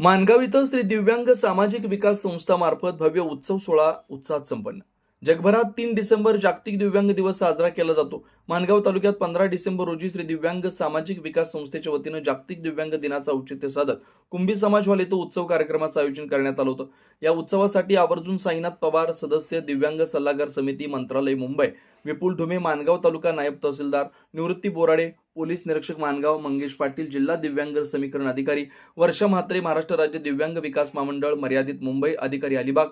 माणगाव इथं श्री दिव्यांग सामाजिक विकास संस्थामार्फत भव्य उत्सव सोहळा उत्साहात संपन्न। जगभरात 3 डिसेंबर जागतिक दिव्यांग दिवस साजरा केला जातो। माणगाव तालुक्यात 15 डिसेंबर रोजी श्री दिव्यांग सामाजिक विकास संस्थेच्या वतीनं जागतिक दिव्यांग दिनाचं औचित्य साधत कुंभी समाज हॉल इथं उत्सव कार्यक्रमाचं आयोजन करण्यात आलं होतं। या उत्सवासाठी आवर्जून साईनाथ पवार, सदस्य, दिव्यांग सल्लागार समिती, मंत्रालय मुंबई, विपुल ढुमे, माणगाव तालुका नायब तहसीलदार, निवृत्ती बोराडे, पोलीस निरीक्षक माणगाव, मंगेश पाटील, जिल्हा दिव्यांग समीकरण अधिकारी, वर्षा म्हात्रे, महाराष्ट्र राज्य दिव्यांग विकास महामंडळ मर्यादित मुंबई, अधिकारी अलिबाग,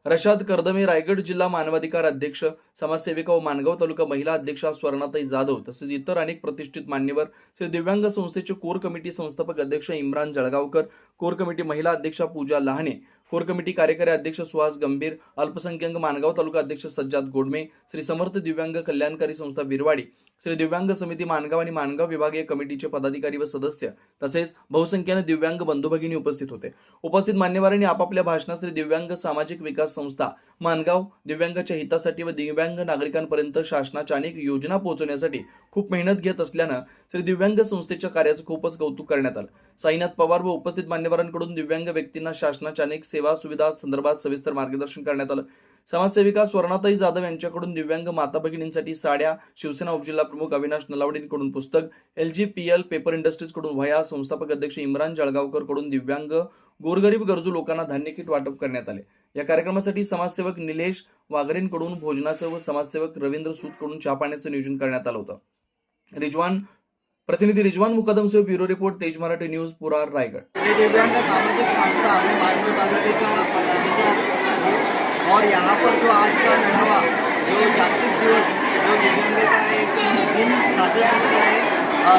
रशाद कर्दमे, रायगड जिल्हा मानवाधिकार अध्यक्ष, समाजसेविका व माणगाव तालुका महिला अध्यक्षा स्वर्णाताई जाधव तसेच इतर अनेक प्रतिष्ठित मान्यवर, श्री दिव्यांग संस्थेचे कोर कमिटी संस्थापक अध्यक्ष इम्रान जळगावकर, कोर कमिटी महिला अध्यक्षा पूजा लहाने, कोर कमिटी कार्यकारी अध्यक्ष सुहास गंभीर, अल्पसंख्याक माणगाव तालुका अध्यक्ष सज्जाद गोडमे, श्री समर्थ दिव्यांग कल्याणकारी संस्था बिरवाडी, श्री दिव्यांग समिती माणगाव आणि माणगाव विभागीय कमिटीचे पदाधिकारी व सदस्य तसेच बहुसंख्येने दिव्यांग बंधू भगिनी उपस्थित होते। उपस्थित मान्यवरांनी आपापल्या भाषणात श्री दिव्यांग सामाजिक विकास संस्था माणगाव दिव्यांगाच्या हितासाठी व दिव्यांग नागरिकांपर्यंत शासनाच्या अनेक योजना पोहोचवण्यासाठी खूप मेहनत घेत असल्यानं श्री दिव्यांग संस्थेच्या कार्याचं खूपच कौतुक करण्यात आलं। साईनाथ पवार व उपस्थित मान्यवरांकडून दिव्यांग व्यक्तींना शासनाच्या अनेक सेवा सुविधा संदर्भात सविस्तर मार्गदर्शन करण्यात आलं। समाजसेविका स्वर्णाताई जाधव यांच्याकडून दिव्यांग माता भगिनींसाठी साड्या, शिवसेना उपजिल्हा प्रमुख अविनाश नलावडेंकडून पुस्तक, LGPL पेपर इंडस्ट्रीज कडून वह्या, संस्थापक अध्यक्ष इम्रान जळगावकर कडून दिव्यांग गोरगरीब गरजू लोकांना धान्य किट वाटप करण्यात आले। या कार्यक्रमासाठी समाजसेवक निलेश वागरेंकडून भोजनाचं व समाजसेवक रवींद्र सूद कडून चहा पाण्याचं नियोजन करण्यात आलं होतं। प्रतिनिधि रिजवान मुकदम से ब्यूरो रिपोर्ट, तेज मराठी न्यूज, पुरार, रायगढ़। दिव्यांग सामाजिक संस्था मानगांव तालुके का पदाधिकारी और यहाँ पर जो आज का नवा जो जागतिक दिवस जो दिव्यांग का एक दिन साझा करता है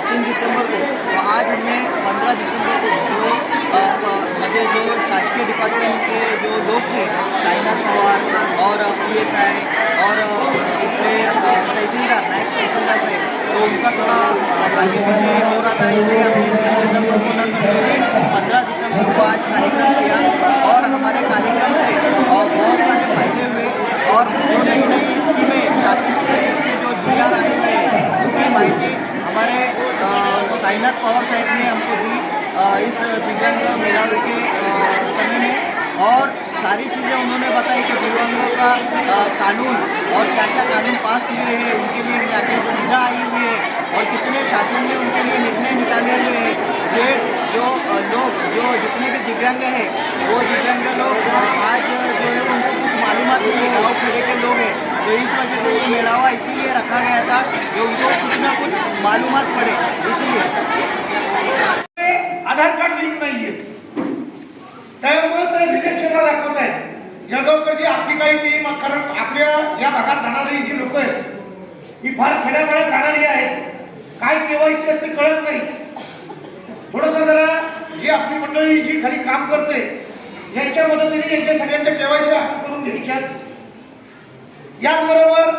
3 दिसंबर को, तो आज हमने 15 दिसंबर को जो जो शासकीय डिपार्टमेंट के जो लोग थे, साईनाथ पवार और PSI और तहसीलदार, नायब तहसीलदार साहब, तो उनका थोड़ा आगे पीछे हो रहा था, इसलिए हमने 3 दिसंबर को न करके 15 दिसंबर को आज कार्यक्रम किया। और हमारे कार्यक्रम से बहुत सारे फायदे हुए और जो नई नई स्कीमें शासन की तरफ से जो GR आई हुई है उसकी माहिती हमारे साईनाथ पवार साहब ने हमको दी इस दिव्यांग मेलावे के समय में, और सारी चीज़ें उन्होंने बताई कि दिव्यांगों का कानून और क्या क्या कानून पास हुए हैं, उनके लिए क्या क्या सुविधा आई हुई है और कितने शासन ने उनके लिए निर्णय निकाले हुए हैं। ये जो लोग जो जितने भी दिव्यांग हैं वो दिव्यांग लोग आज जो है उनको कुछ मालूमात नहीं, गाँव खेड़े के लोग हैं, तो इस वजह से ये मेलावा इसीलिए रखा गया था कि उनको कुछ ना कुछ मालूमात पड़े, इसलिए। आधार कार्ड लिंक नाहीये, त्यामुळे ते रिजेक्शनला दाखवत आहे। जळगावकरची आपली काही टीम, कारण आपल्या या भागात राहणारी जी लोक आहेत ही फार खेड्यापाड्यात राहणारी आहेत, काय KYC असते कळत नाही। थोडंसं जरा जी आपली मंडळी जी खाली काम करते यांच्या मदतीने यांच्या सगळ्यांच्या KYC करून घ्यायच्यात। याचबरोबर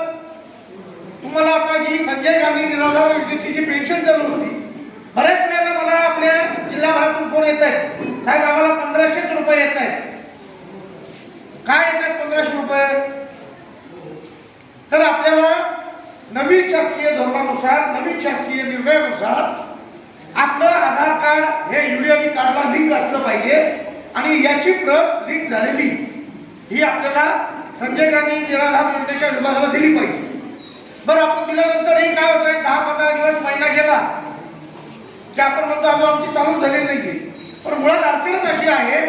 तुम्हाला आता जी संजय गांधी निराधार योजनेची जी पेन्शन चालू होती, बऱ्याच वेळेला मला आपल्या जिल्हाभरातून फोन येत आहेत, साहेब आम्हाला 1500 रुपये येत आहेत। काय येतात 1500 रुपये? तर आपल्याला नवीन शासकीय धोरणानुसार, नवीन शासकीय निर्णयानुसार आपलं आधार कार्ड हे UID कार्डला लिंक असलं पाहिजे आणि याची प्रत लिंक झालेली ही आपल्याला संजय गांधी निराधार योजनेच्या विभागाला दिली पाहिजे। बरं, आपण दिल्यानंतरही काय होतंय, 10-15 दिवस, महिना गेला की आपण म्हणतो अजून आमची चालू झालेली नाहीये। पण मुळात अडचणच अशी आहे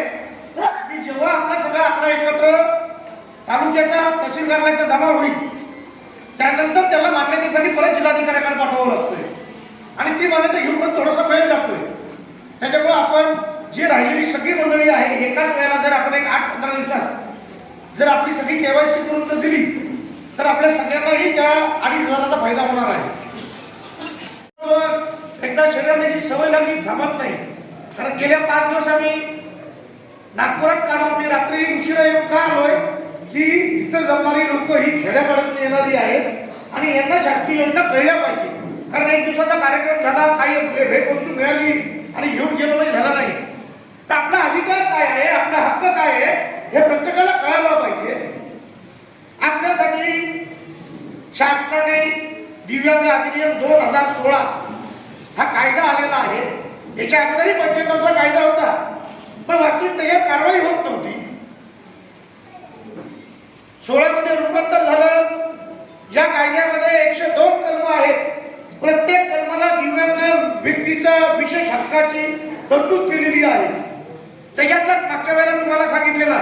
की जेव्हा आपला सगळा आकडा एकत्र तालुक्याचा तहसीलदाराचा जमा होईल त्यानंतर त्याला मान्यतेसाठी परत जिल्हाधिकाऱ्याकडे पाठवावं लागतंय आणि ती मान्यता घेऊन थोडासा वेळ जातोय। त्याच्यामुळे आपण जी राहिलेली सगळी मंडळी आहे एकाच वेळेला जर आपण एक 8-15 दिवसात जर आपली सगळी KYC करून जर दिली तर आपल्या सगळ्यांनाही त्या 2,500चा फायदा होणार आहे। एकदा शरीराची सवय लागली थांबत नाही, कारण गेल्या 5 दिवस आम्ही नागपुरात काढून मी रात्री उशिरा येऊन का आलोय की इथं जमणारी लोक ही खेड्यापाड्यातून येणारी आहेत आणि यांना शासकीय योजना कळल्या पाहिजे। कारण 1 दिवसाचा कार्यक्रम झाला, काही भेटवस्तू मिळाली आणि घेऊन गेलो म्हणजे झाला नाही, तर आपला अधिकार काय आहे, आपला हक्क काय आहे हे प्रत्येकाला कळायला पाहिजे। आपल्यासाठी शासनाने दिव्यांग अधिनियम 2016 हा कायदा आलेला आहे। याच्या अगोदरही 95चा कायदा होता, पण वास्तविक त्याच्यावर कारवाई होत नव्हती. 16 मध्ये रूपांतर झालं. या कायद्यामध्ये 102 कलम आहेत. प्रत्येक कलमाला दिव्यांग व्यक्तीचा विशेष हक्काची तरतूद केलेली आहे. त्याच्यातच मागच्या वेळेला तुम्हाला सांगितलेला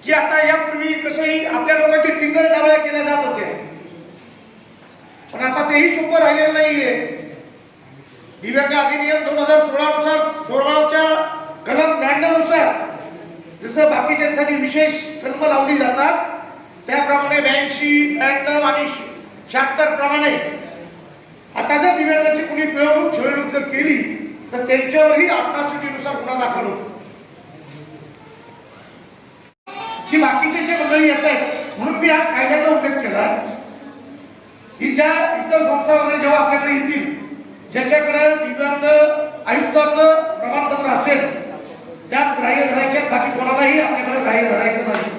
की आता यापूर्वी कसंही आपल्या लोकांची टिंगल टावळ्या केल्या जात होत्या, पण आता तेही सोपं राहिलेलं नाहीये. दिव्यांग अधिनियम 2016 नुसार 16च्या कलम 99 नुसार जसं बाकीच्यांसाठी विशेष कलम लावली जातात त्याप्रमाणे 82, 92 आणि 76 प्रमाणे आता जर दिव्यांगाची कुणी पिळवणूक छळवणूक जर केली तर त्यांच्यावरही अट्रॉसिटीनुसार गुन्हा दाखल होतो. की बाकीचे जे मंडळी येत आहेत म्हणून मी आज कायद्याचा उल्लेख केला की ज्या इतर संस्था वगैरे जेव्हा आपल्याकडे येतील ज्याच्याकडे दिव्यांग आयुक्ताचं प्रमाणपत्र असेल त्यात ग्राह्य धरायच्या, बाकी कोणालाही आपल्याकडे ग्राह्य धरायचं नाही.